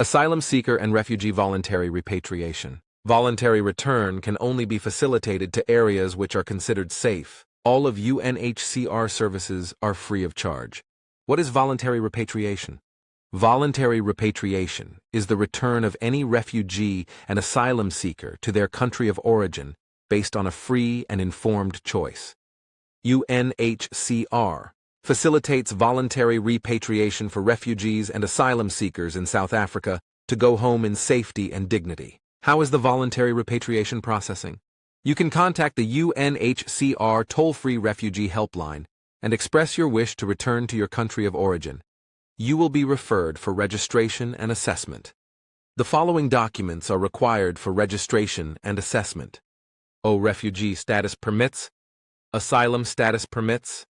Asylum-seeker and refugee voluntary repatriation. Voluntary return can only be facilitated to areas which are considered safe. All of UNHCR services are free of charge. What is voluntary repatriation? Voluntary repatriation is the return of any refugee and asylum seeker to their country of origin based on a free and informed choice. UNHCR facilitates voluntary repatriation for refugees and asylum seekers in South Africa to go home in safety and dignity. How is the voluntary repatriation processing? You can contact the UNHCR toll-free Refugee Helpline and express your wish to return to your country of origin. You will be referred for registration and assessment. The following documents are required for registration and assessment: refugee status permits, asylum status permits,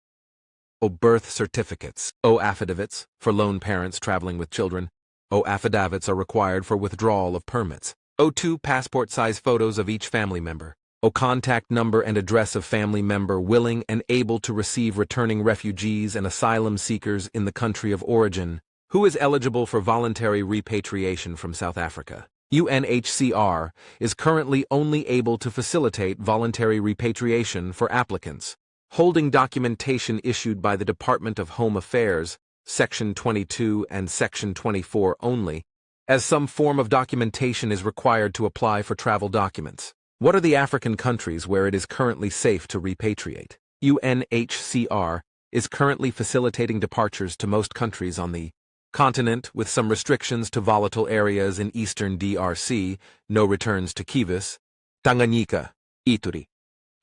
birth certificates, affidavits for lone parents traveling with children. Affidavits are required for withdrawal of permits. 2 passport-size photos of each family member. Contact number and address of family member willing and able to receive returning refugees and asylum seekers in the country of origin who is eligible for voluntary repatriation from South Africa. UNHCR is currently only able to facilitate voluntary repatriation for applicants holding documentation issued by the Department of Home Affairs, Section 22 and Section 24 only, as some form of documentation is required to apply for travel documents. What are the African countries where it is currently safe to repatriate? UNHCR is currently facilitating departures to most countries on the continent, with some restrictions to volatile areas in eastern DRC, no returns to Kivus, Tanganyika, Ituri.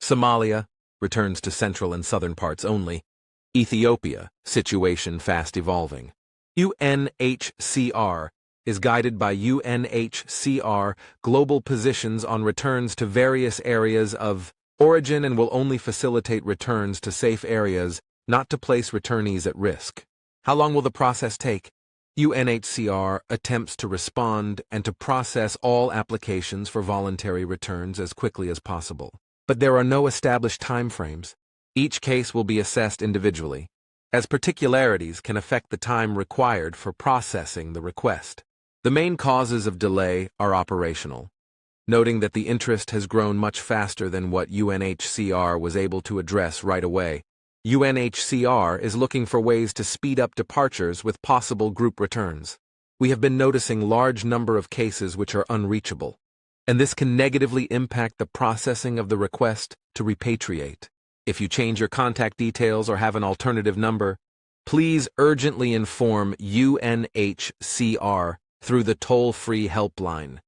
Somalia, returns to central and southern parts only. Ethiopia, situation fast evolving. UNHCR is guided by UNHCR global positions on returns to various areas of origin and will only facilitate returns to safe areas, not to place returnees at risk. How long will the process take? UNHCR attempts to respond and to process all applications for voluntary returns as quickly as possible. But there are no established timeframes. Each case will be assessed individually, as particularities can affect the time required for processing the request. The main causes of delay are operational, noting that the interest has grown much faster than what UNHCR was able to address right away. UNHCR is looking for ways to speed up departures with possible group returns. We have been noticing large number of cases which are unreachable, and this can negatively impact the processing of the request to repatriate. If you change your contact details or have an alternative number, please urgently inform UNHCR through the toll-free helpline.